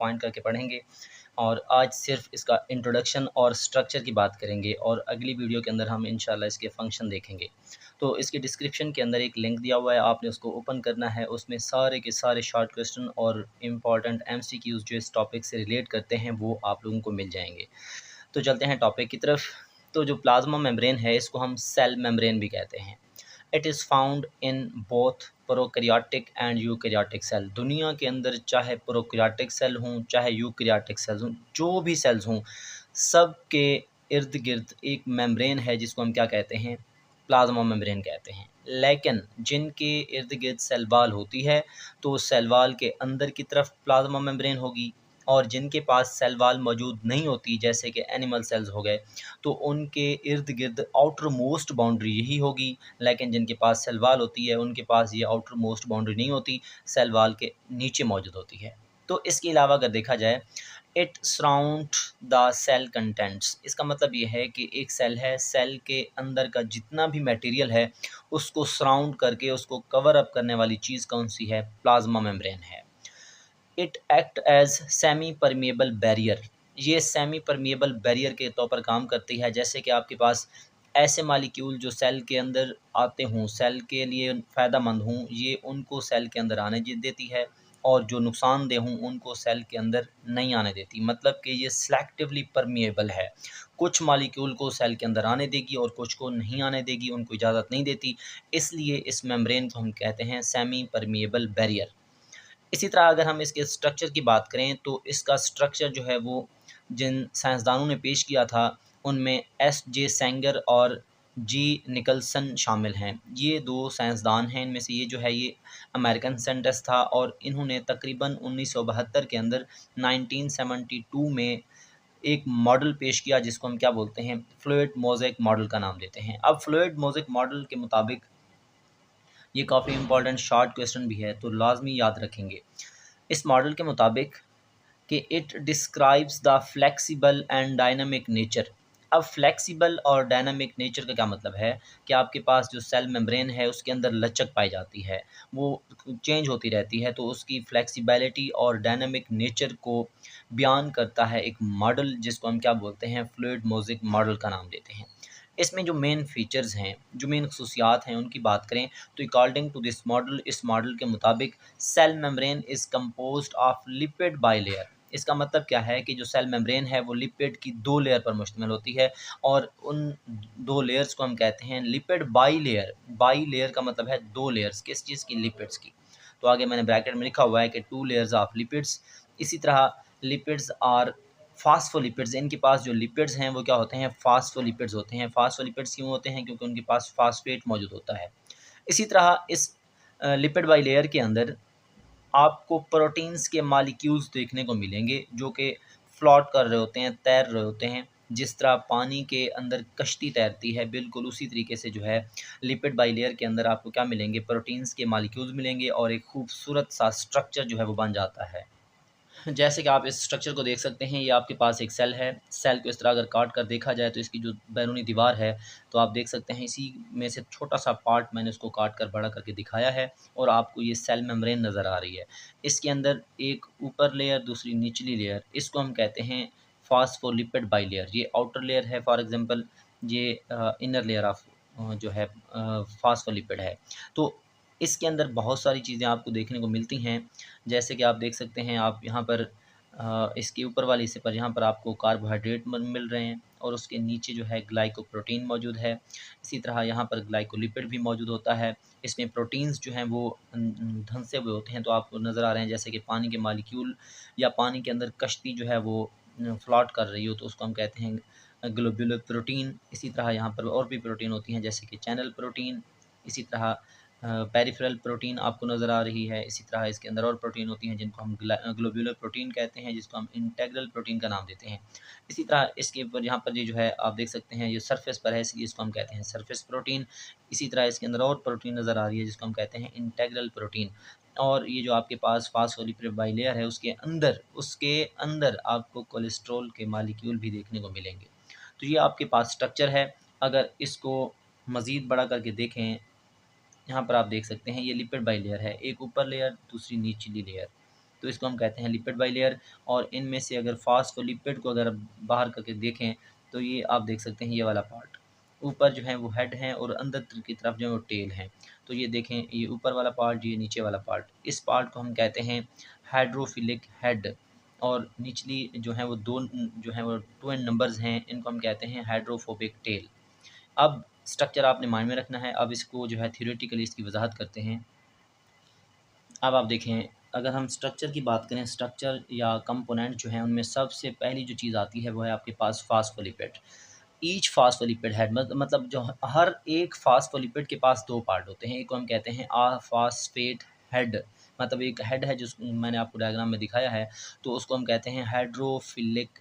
Point करके पढ़ेंगे और आज सिर्फ इसका इंट्रोडक्शन और स्ट्रक्चर की बात करेंगे और अगली वीडियो के अंदर हम इंशाल्लाह इसके फंक्शन देखेंगे। तो इसके डिस्क्रिप्शन के अंदर एक लिंक दिया हुआ है, आपने उसको ओपन करना है। उसमें सारे के सारे शॉर्ट क्वेश्चन और इम्पॉर्टेंट एमसीक्यूज़ जो इस टॉपिक से रिलेट करते हैं वो आप लोगों को मिल जाएंगे। तो चलते हैं टॉपिक की तरफ। तो जो प्लाज्मा मेम्ब्रेन है इसको हम सेल मेम्ब्रेन भी कहते हैं। It is found in both prokaryotic and eukaryotic cell. दुनिया के अंदर चाहे प्रोकैरियोटिक सेल हों चाहे यूकैरियोटिक सेल्स हों, जो भी सेल्स हों, सब के इर्द गिर्द एक मेम्ब्रेन है जिसको हम क्या कहते हैं, प्लाज्मा मेम्ब्रेन कहते हैं। लेकिन जिनके इर्द गिर्द सेल वाल होती है तो सेल वाल के अंदर की तरफ प्लाज्मा मेम्ब्रेन होगी, और जिनके पास सेल वाल मौजूद नहीं होती जैसे कि एनिमल सेल्स हो गए तो उनके इर्द गिर्द आउटर मोस्ट बाउंड्री यही होगी। लेकिन जिनके पास सेल वाल होती है उनके पास ये आउटर मोस्ट बाउंड्री नहीं होती, सेल वाल के नीचे मौजूद होती है। तो इसके अलावा अगर देखा जाए, it surround the cell contents, इसका मतलब ये है कि एक सेल है, सेल के अंदर का जितना भी मटेरियल है उसको सराउंड करके उसको कवर अप करने वाली चीज़ कौन सी है, प्लाज्मा मेम्ब्रेन है। It act as semi permeable barrier, ये सेमी परमिएबल बैरियर के तौर पर काम करती है। जैसे कि आपके पास ऐसे मालिक्यूल जो सेल के अंदर आते हों, सेल के लिए फ़ायदेमंद हों, ये उनको सेल के अंदर आने देती है, और जो नुकसानदेह हों उनको सेल के अंदर नहीं आने देती। मतलब कि ये सेलेक्टिवली परमिएबल है, कुछ मालिक्यूल को सेल के अंदर आने देगी और कुछ को नहीं आने देगी, उनको इजाज़त नहीं देती। इसलिए इस मेम्ब्रेन को हम कहते हैं सेमी परमिएबल बैरियर। इसी तरह अगर हम इसके स्ट्रक्चर की बात करें तो इसका स्ट्रक्चर जो है वो जिन साइंसदानों ने पेश किया था उनमें एस जे सेंगर और जी निकलसन शामिल हैं। ये दो साइंसदान हैं, इनमें से ये जो है ये अमेरिकन साइंटिस्ट था, और इन्होंने तकरीबन 1972 के अंदर 1972 में एक मॉडल पेश किया जिसको हम क्या बोलते हैं, फ्लूइड मोज़ेक मॉडल का नाम देते हैं। अब फ्लूइड मोज़ेक मॉडल के मुताबिक ये काफ़ी इंपॉर्टेंट शॉर्ट क्वेश्चन भी है तो लाजमी याद रखेंगे। इस मॉडल के मुताबिक कि it describes the flexible and dynamic nature. अब फ्लेक्सिबल और डायनामिक नेचर का क्या मतलब है कि आपके पास जो सेल मेम्ब्रेन है उसके अंदर लचक पाई जाती है, वो चेंज होती रहती है, तो उसकी फ्लेक्सिबिलिटी और डायनामिक नेचर को बयान करता है एक मॉडल जिसको हम क्या बोलते हैं, फ्लूइड मोज़ेक मॉडल का नाम देते हैं। इसमें जो मेन फीचर्स हैं, जो मेन खसूसियात हैं उनकी बात करें तो अकॉर्डिंग टू दिस मॉडल, इस मॉडल के मुताबिक cell membrane is composed of lipid bilayer. इसका मतलब क्या है कि जो सेल मेम्ब्रेन है वो लिपिड की 2 लेयर पर मुश्तमिल होती है, और उन 2 लेयर्स को हम कहते हैं लिपिड बाइलेयर। बाइलेयर का मतलब है 2 लेयर्स, किस चीज़ की, लिपिड्स की। तो आगे मैंने ब्रैकेट में लिखा हुआ है कि 2 लेयर्स ऑफ लिपिड्स। इसी तरह लिपिड्स आर फास्फोलिपिड्स, इनके पास जो लिपिड्स हैं वो क्या होते हैं, फास्फोलिपिड्स होते हैं। फास्फोलिपिड्स क्यों होते हैं, क्योंकि उनके पास फास्फेट मौजूद होता है। इसी तरह इस लिपिड बाइलेयर के अंदर आपको प्रोटीन्स के मॉलिक्यूल्स देखने को मिलेंगे जो कि फ्लोट कर रहे होते हैं, तैर रहे होते हैं। जिस तरह पानी के अंदर कश्ती तैरती है, बिल्कुल उसी तरीके से जो है लिपिड बाइलेयर के अंदर आपको क्या मिलेंगे, प्रोटीन्स के मॉलिक्यूल्स मिलेंगे, और एक खूबसूरत सा स्ट्रक्चर जो है वो बन जाता है। जैसे कि आप इस स्ट्रक्चर को देख सकते हैं, ये आपके पास एक सेल है। सेल को इस तरह अगर काट कर देखा जाए तो इसकी जो बैरूनी दीवार है तो आप देख सकते हैं इसी में से छोटा सा पार्ट मैंने उसको काट कर बड़ा करके दिखाया है, और आपको ये सेल मेम्ब्रेन नज़र आ रही है। इसके अंदर एक ऊपर लेयर, दूसरी निचली लेयर, इसको हम कहते हैं फास्फोलिपिड बाइलेयर। ये आउटर लेयर है, फॉर एग्जांपल ये इनर लेयर ऑफ जो है फास्फोलिपिड है। तो इसके अंदर बहुत सारी चीज़ें आपको देखने को मिलती हैं। जैसे कि आप देख सकते हैं, आप यहाँ पर इसके ऊपर वाले हिस्से पर यहाँ पर आपको कार्बोहाइड्रेट मिल रहे हैं, और उसके नीचे जो है ग्लाइकोप्रोटीन मौजूद है। इसी तरह यहाँ पर ग्लाइकोलिपिड भी मौजूद होता है। इसमें प्रोटीन्स जो हैं वो धंसे हुए होते हैं, तो आपको नज़र आ रहे हैं जैसे कि पानी के मॉलिक्यूल या पानी के अंदर कश्ती जो है वो फ्लोट कर रही हो, तो उसको हम कहते हैं ग्लोब्युलर प्रोटीन। इसी तरह यहाँ पर और भी प्रोटीन होती हैं जैसे कि चैनल प्रोटीन। इसी तरह पेरिफेरल प्रोटीन आपको नज़र आ रही है। इसी तरह इसके अंदर और प्रोटीन होती हैं जिनको हम ग्लोब्युलर प्रोटीन कहते हैं, जिसको हम इंटेग्रल प्रोटीन का नाम देते हैं। इसी तरह इसके ऊपर यहाँ पर ये जो है आप देख सकते हैं ये सरफेस पर है, इसलिए इसको हम कहते हैं सरफेस प्रोटीन। इसी तरह इसके अंदर और प्रोटीन नज़र आ रही है जिसको हम कहते हैं इंटेग्रल प्रोटीन। और ये जो आपके पास फास्फोलिपिड बाइलेयर है उसके अंदर आपको कोलेस्ट्रॉल के मालिक्यूल भी देखने को मिलेंगे। तो ये आपके पास स्ट्रक्चर है। अगर इसको मज़ीद बड़ा करके देखें, यहाँ पर आप देख सकते हैं ये लिपिड बाइलेयर है, एक ऊपर लेयर दूसरी निचली लेयर। तो इसको हम कहते हैं लिपिड बाइलेयर। और इनमें से अगर फास्फोलिपिड को अगर बाहर करके देखें तो ये आप देख सकते हैं, ये वाला पार्ट ऊपर जो है वो हेड है और अंदर की तरफ जो है वो टेल है। तो ये देखें, ये ऊपर वाला पार्ट, ये नीचे वाला पार्ट, इस पार्ट को हम कहते हैं हाइड्रोफिलिक हेड। और निचली जो है वो दो जो है वो ट्विन नंबर्स हैं, इनको हम कहते हैं हाइड्रोफोबिक टेल। अब स्ट्रक्चर आपने माइंड में रखना है। अब इसको जो है थियोरेटिकली इसकी वजाहत करते हैं। अब आप देखें, अगर हम स्ट्रक्चर की बात करें, स्ट्रक्चर या कंपोनेंट जो हैं उनमें सबसे पहली जो चीज़ आती है वो है आपके पास फास्फोलिपिड। ईच फास्फोलिपिड हेड मतलब जो हर एक फास्फोलिपिड के पास दो पार्ट होते हैं। एक को हम कहते हैं आ फास्फेट हेड, मतलब एक हेड है जिस मैंने आपको डायग्राम में दिखाया है, तो उसको हम कहते हैं हाइड्रोफिलिक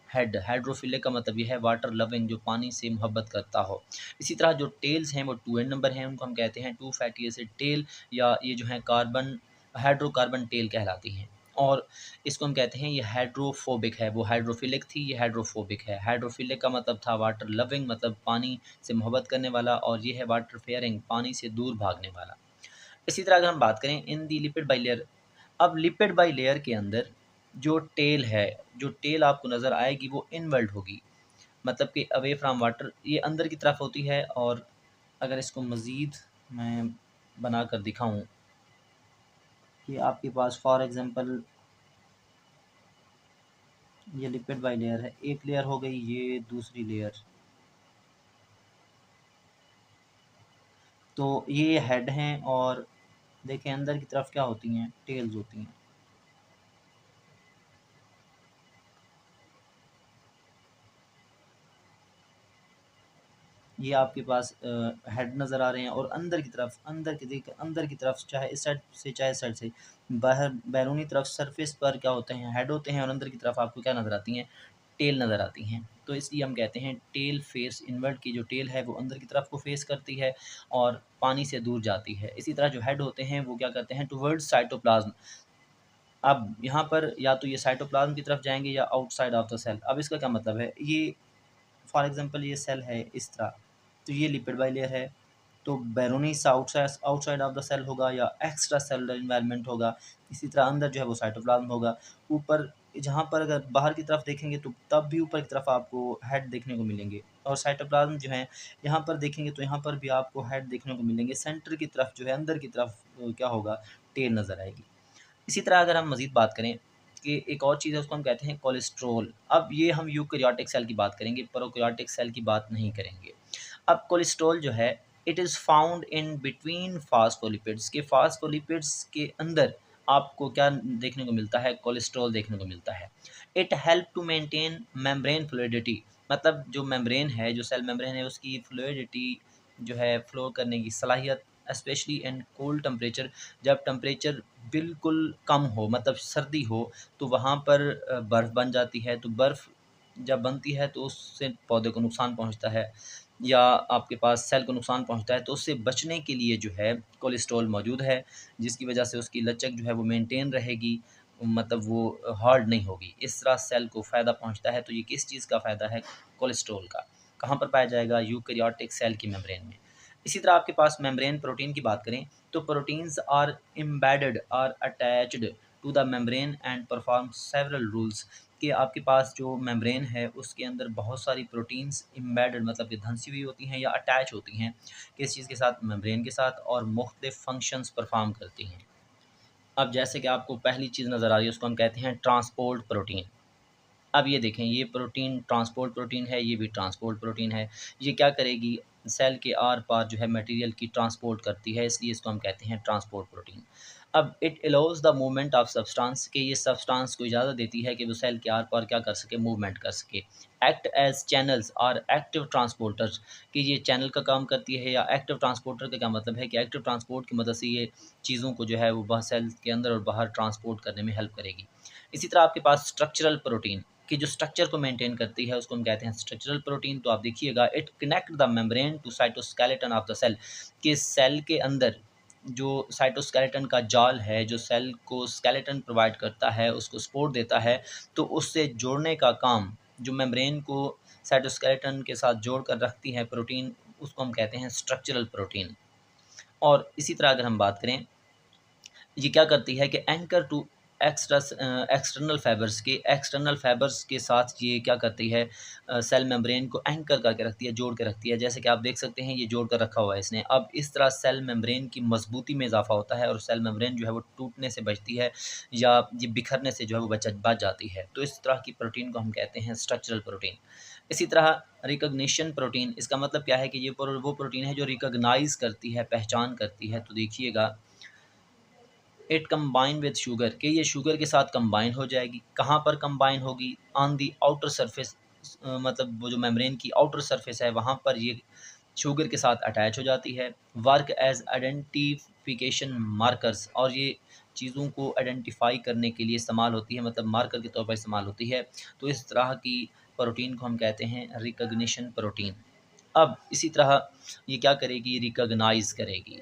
हेड। हाइड्रोफिलिक का मतलब ये है वाटर लविंग, जो पानी से मोहब्बत करता हो। इसी तरह जो टेल्स हैं वो 2n नंबर हैं, उनको हम कहते हैं टू फैटी एसिड टेल, या ये जो है कार्बन हाइड्रोकार्बन टेल कहलाती हैं। और इसको हम कहते हैं ये हाइड्रोफोबिक है, वो हाइड्रोफिलिक थी, ये हाइड्रोफोबिक है। हाइड्रोफिलिक का मतलब था वाटर लविंग, मतलब पानी से मोहब्बत करने वाला, और ये है वाटर फेयरिंग, पानी से दूर भागने वाला। इसी तरह अगर हम बात करें इन दी लिपिड बाई लेयर, अब लिपिड बाई लेयर के अंदर जो टेल है, जो टेल आपको नज़र आएगी वो इनवर्ल्ड होगी, मतलब कि अवे फ्राम वाटर, ये अंदर की तरफ होती है। और अगर इसको मज़ीद मैं बना कर दिखाऊँ कि आपके पास फॉर एग्ज़ाम्पल ये लिपिड बाई लेयर है, एक लेयर हो गई, ये दूसरी लेयर, तो ये हेड हैं और देखें अंदर की तरफ क्या होती हैं, टेल्स होती हैं। ये आपके पास हेड नज़र आ रहे हैं, और अंदर की तरफ, अंदर की तरफ चाहे इस साइड से चाहे इस साइड से, बाहर बैरूनी तरफ सरफेस पर क्या होते हैं, हेड होते हैं, और अंदर की तरफ आपको क्या नज़र आती हैं, टेल नज़र आती हैं। तो इसलिए हम कहते हैं टेल फेस इनवर्ट की जो टेल है वो अंदर की तरफ को फेस करती है और पानी से दूर जाती है। इसी तरह जो हेड होते हैं वो क्या करते हैं, टुवर्ड्स साइटोप्लाज्म। अब यहाँ पर या तो ये साइटोप्लाज्म की तरफ जाएंगे या आउटसाइड ऑफ द सेल। अब इसका क्या मतलब है, ये फॉर एग्जांपल ये सेल है इस तरह, तो ये लिपिड बाई लेयर है, तो बैरूनी सा आउटसाइड ऑफ द सेल होगा या एक्स्ट्रा सेलुलर इन्वायरमेंट होगा। इसी तरह अंदर जो है वो साइटोप्लाज्म होगा। ऊपर जहाँ पर अगर बाहर की तरफ देखेंगे तो तब भी ऊपर की तरफ आपको हेड देखने को मिलेंगे, और साइटोप्लाज्म जो है यहाँ पर देखेंगे तो यहाँ पर भी आपको हेड देखने को मिलेंगे। सेंटर की तरफ जो है अंदर की तरफ क्या होगा, टेल नज़र आएगी। इसी तरह अगर हम मज़ीद बात करें कि एक और चीज़ है उसको हम कहते हैं कोलेस्ट्रॉल। अब ये हम यूकैरियोटिक सेल की बात करेंगे, प्रोकैरियोटिक सेल की बात नहीं करेंगे। अब कोलेस्ट्रॉल जो है it is found in between phospholipids, के फास्फोलिपिड्स के अंदर आपको क्या देखने को मिलता है, कोलेस्ट्रॉल देखने को मिलता है। It help to maintain membrane fluidity, मतलब जो मेम्ब्रेन है, जो सेल मेम्ब्रेन है उसकी फ्लूइडिटी जो है, फ्लो करने की सलाहियत, स्पेशली इन कोल्ड टेम्परेचर, जब टेम्परेचर बिल्कुल कम हो, मतलब सर्दी हो, तो वहाँ पर बर्फ़ बन जाती है। तो बर्फ़ जब बनती है तो उससे पौधे को नुकसान पहुँचता है या आपके पास सेल को नुकसान पहुँचता है। तो उससे बचने के लिए जो है कोलेस्ट्रॉल मौजूद है, जिसकी वजह से उसकी लचक जो है वो मेंटेन रहेगी, मतलब वो हार्ड नहीं होगी। इस तरह सेल को फ़ायदा पहुँचता है। तो ये किस चीज़ का फ़ायदा है, कोलेस्ट्रॉल का। कहाँ पर पाया जाएगा, यूकैरियोटिक सेल की मेम्ब्रेन में। इसी तरह आपके पास मेम्ब्रेन प्रोटीन की बात करें तो proteins are embedded are attached to the membrane and perform several rules, कि आपके पास जो मेम्ब्रेन है उसके अंदर बहुत सारी प्रोटीन्स एम्बेडेड मतलब कि धंसी हुई होती हैं या अटैच होती हैं किस चीज़ के साथ, मेम्ब्रेन के साथ, और मुख्तलिफ फंक्शंस परफॉर्म करती हैं। अब जैसे कि आपको पहली चीज़ नज़र आ रही है उसको हम कहते हैं ट्रांसपोर्ट प्रोटीन। अब ये देखें, ये प्रोटीन ट्रांसपोर्ट प्रोटीन है, ये भी ट्रांसपोर्ट प्रोटीन है। ये क्या करेगी, सेल के आर पार जो है मटेरियल की ट्रांसपोर्ट करती है, इसलिए इसको हम कहते हैं ट्रांसपोर्ट प्रोटीन। अब it allows the movement of substance, कि ये सब्सटेंस को इजाज़त देती है कि वो सेल के आर पार क्या कर सके, मूवमेंट कर सके। एक्ट एज चैनल्स और एक्टिव ट्रांसपोर्टर्स, कि ये चैनल का काम करती है, या एक्टिव ट्रांसपोर्टर का क्या मतलब है कि एक्टिव ट्रांसपोर्ट की मदद से ये चीज़ों को जो है वो बाहर सेल के अंदर और बाहर ट्रांसपोर्ट करने में हेल्प करेगी। इसी तरह आपके पास स्ट्रक्चरल प्रोटीन, कि जो स्ट्रक्चर को मेंटेन करती है उसको हम कहते हैं स्ट्रक्चरल प्रोटीन। तो आप देखिएगा, it connect the membrane to cytoskeleton of the cell, कि सेल के अंदर जो साइटोस्केलेटन का जाल है, जो सेल को स्केलेटन प्रोवाइड करता है, उसको सपोर्ट देता है, तो उससे जोड़ने का काम, जो मेम्ब्रेन को साइटोस्केलेटन के साथ जोड़ कर रखती है प्रोटीन, उसको हम कहते हैं स्ट्रक्चरल प्रोटीन। और इसी तरह अगर हम बात करें, ये क्या करती है कि एंकर टू एक्सटर्नल फाइबर्स के साथ ये क्या करती है, सेल मेम्ब्रेन को एंकर करके रखती है, जोड़ के रखती है। जैसे कि आप देख सकते हैं ये जोड़ कर रखा हुआ है इसने। अब इस तरह सेल मेम्ब्रेन की मजबूती में इजाफा होता है और सेल मेम्ब्रेन जो है वो टूटने से बचती है या ये बिखरने से जो है वो बच जाती है। तो इस तरह की प्रोटीन को हम कहते हैं स्ट्रक्चरल प्रोटीन। इसी तरह रिकॉग्निशन प्रोटीन, इसका मतलब क्या है कि ये वो प्रोटीन है जो रिकॉग्नाइज करती है, पहचान करती है। तो देखिएगा, इट कंबाइन विद शुगर, कि ये शुगर के साथ कंबाइन हो जाएगी। कहाँ पर कंबाइन होगी? ऑन दी आउटर सरफेस, मतलब वो जो मेम्ब्रेन की आउटर सरफेस है वहाँ पर ये शुगर के साथ अटैच हो जाती है। वर्क एज आइडेंटिफिकेशन मार्कर्स, और ये चीज़ों को आइडेंटिफाई करने के लिए इस्तेमाल होती है, मतलब मार्कर के तौर पर इस्तेमाल होती है। तो इस तरह की प्रोटीन को हम कहते हैं रिकॉग्निशन प्रोटीन। अब इसी तरह ये क्या करेगी? रिकॉग्नाइज करेगी।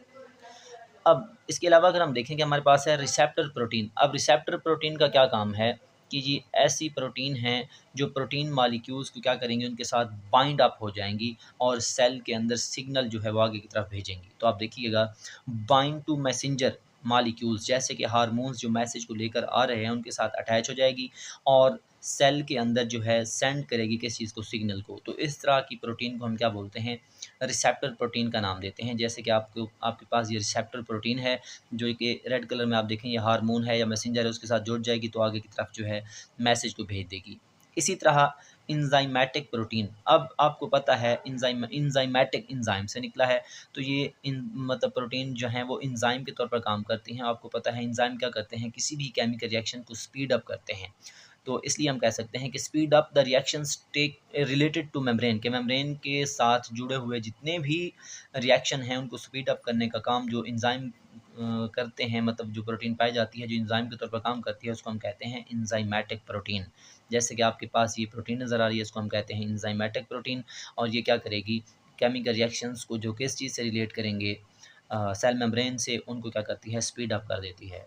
अब इसके अलावा अगर हम देखें कि हमारे पास है रिसेप्टर प्रोटीन। अब रिसेप्टर प्रोटीन का क्या काम है कि ये ऐसी प्रोटीन हैं जो प्रोटीन मॉलिक्यूल्स को क्या करेंगी, उनके साथ बाइंड अप हो जाएंगी और सेल के अंदर सिग्नल जो है वो आगे की तरफ भेजेंगी। तो आप देखिएगा, बाइंड टू मैसेंजर मॉलिक्यूल्स, जैसे कि हार्मोन्स जो मैसेज को लेकर आ रहे हैं उनके साथ अटैच हो जाएगी और सेल के अंदर जो है सेंड करेगी किस चीज़ को? सिग्नल को। तो इस तरह की प्रोटीन को हम क्या बोलते हैं? रिसेप्टर प्रोटीन का नाम देते हैं। जैसे कि आपके पास ये रिसेप्टर प्रोटीन है जो कि रेड कलर में आप देखें ये हार्मोन है या मैसेंजर है, उसके साथ जुड़ जाएगी तो आगे की तरफ जो है मैसेज को भेज देगी। इसी तरह इंजाइमेटिक प्रोटीन, अब आपको पता है इंजाइमेटिक इंजाइम से निकला है। तो ये मतलब प्रोटीन जो हैं वो इंजाइम के तौर पर काम करती हैं। आपको पता है इंजाइम क्या करते हैं? किसी भी केमिकल रिएक्शन को स्पीड अप करते हैं। तो इसलिए हम कह सकते हैं कि speed up the reactions tech related two membrane, के मेम्ब्रेन के साथ जुड़े हुए जितने भी रिएक्शन हैं उनको स्पीड अप करने का काम जो एंजाइम करते हैं, मतलब जो प्रोटीन पाई जाती है जो एंजाइम के तौर पर काम करती है उसको हम कहते हैं एंजाइमेटिक प्रोटीन। जैसे कि आपके पास ये प्रोटीन नज़र आ रही है, इसको हम कहते हैं एंजाइमेटिक प्रोटीन। और ये क्या करेगी? केमिकल रिएक्शंस को जो किस चीज़ से रिलेट करेंगे, सेल मेम्ब्रेन से, उनको क्या करती है? स्पीड अप कर देती है।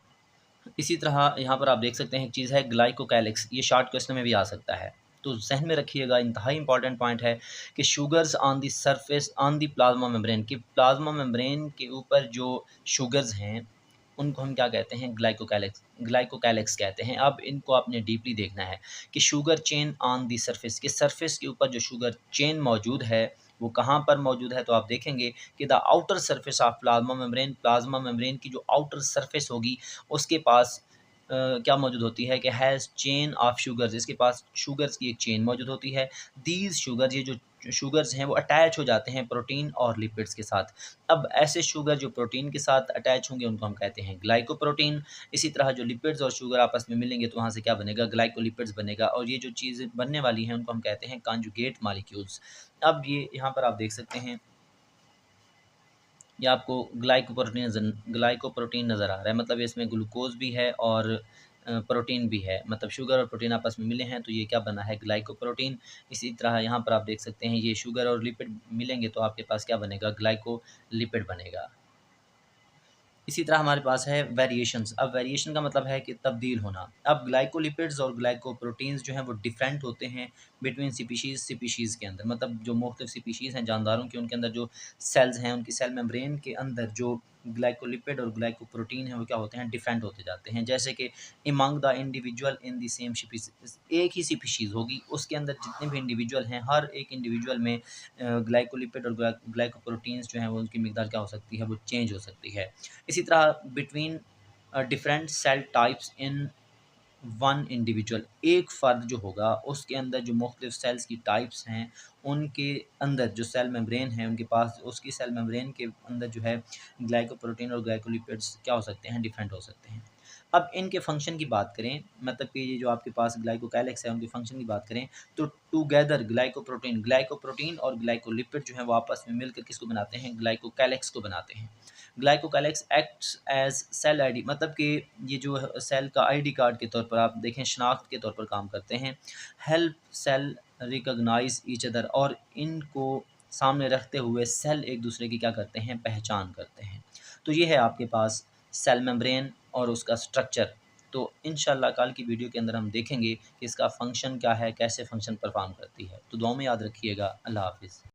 इसी तरह यहाँ पर आप देख सकते हैं एक चीज़ है ग्लाइकोकैलिक्स, ये शॉर्ट क्वेश्चन में भी आ सकता है। तो ज़हन में रखिएगा, इंतहाई इंपॉर्टेंट पॉइंट है कि sugars on the surface on the plasma membrane, कि प्लाज्मा मेम्ब्रेन के ऊपर जो शुगर्स हैं उनको हम क्या कहते हैं? ग्लाइकोकैलिक्स कहते हैं। अब इनको आपने डीपली देखना है कि sugar chain on the surface, के सरफेस के ऊपर जो शुगर चेन मौजूद है वो कहाँ पर मौजूद है? तो आप देखेंगे कि the outer surface of plasma membrane की जो आउटर सरफेस होगी उसके पास क्या मौजूद होती है कि हैज़ चेन ऑफ शुगर्स, इसके पास शुगर्स की एक चेन मौजूद होती है। दीज शुगर, ये जो शुगर्स हैं वो अटैच हो जाते हैं प्रोटीन और लिपिड्स के साथ। अब ऐसे शुगर जो प्रोटीन के साथ अटैच होंगे उनको हम कहते हैं ग्लाइकोप्रोटीन। इसी तरह जो लिपिड्स और शुगर आपस में मिलेंगे तो वहाँ से क्या बनेगा? ग्लाइकोलिपिड्स बनेगा। और ये जो चीज़ें बनने वाली हैं उनको हम कहते हैं कॉन्जुगेट मॉलिक्यूल्स। अब ये यहाँ पर आप देख सकते हैं, ये आपको ग्लाइकोप्रोटीन नज़र आ रहा है, मतलब इसमें ग्लूकोज़ भी है और प्रोटीन भी है, मतलब शुगर और प्रोटीन आपस में मिले हैं तो ये क्या बना है? ग्लाइकोप्रोटीन। इसी तरह यहाँ पर आप देख सकते हैं ये शुगर और लिपिड मिलेंगे तो आपके पास क्या बनेगा? ग्लाइकोलिपिड बनेगा। इसी तरह हमारे पास है वेरिएशंस। अब वेरिएशन का मतलब है कि तब्दील होना। अब ग्लाइकोलिपिड्स और ग्लाइकोप्रोटीन्स जो हैं वो डिफरेंट होते हैं बिटवीन स्पीशीज़ के अंदर, मतलब जो मुख्तलिफ स्पीशीज़ हैं जानदारों की, उनके अंदर जो सेल्स हैं उनकी सेल मेम्ब्रेन के अंदर जो ग्लाइकोलिपिड और ग्लाइकोप्रोटीन है वो क्या होते हैं? डिफरेंट होते जाते हैं। जैसे कि among the individual in the same species, एक ही स्पीशीज़ होगी उसके अंदर जितने भी इंडिविजुअल हैं हर एक इंडिविजुअल में ग्लाइकोलिपिड और ग्लाइकोप्रोटीन्स जो हैं वो उनकी मिकदार क्या हो सकती है? वो चेंज हो सकती है। इसी तरह between different cell types in one individual, एक फ़र्द जो होगा उसके अंदर जो मुख्तलिफ सेल्स की टाइप्स हैं उनके अंदर जो सेल मेम्ब्रेन है उनके पास, उसकी सेल मेम्ब्रेन के अंदर जो है ग्लाइकोप्रोटीन और ग्लाइकोलिपिड्स क्या हो सकते हैं? डिफरेंट हो सकते हैं। अब इनके फंक्शन की बात करें, मतलब कि ये जो आपके पास ग्लाइकोकैलिक्स है उनके फंक्शन की बात करें तो टुगेदर ग्लाइकोप्रोटीन और ग्लाइकोलिपिड जो है वो आपस में मिलकर किसको बनाते हैं? ग्लाइकोकैलिक्स को बनाते हैं। Glycocalyx acts as cell ID, मतलब कि ये जो सेल का आईडी कार्ड के तौर पर आप देखें शनाख्त के तौर पर काम करते हैं। Help cell recognize each other, और इनको सामने रखते हुए सेल एक दूसरे की क्या करते हैं? पहचान करते हैं। तो ये है आपके पास सेल मेम्ब्रेन और उसका स्ट्रक्चर। तो इंशाल्लाह कल की वीडियो के अंदर हम देखेंगे कि इसका फ़ंक्शन क्या है, कैसे फ़ंक्शन परफ़ॉर्म करती है। तो दुआ में याद रखिएगा। अल्लाह हाफ़िज़।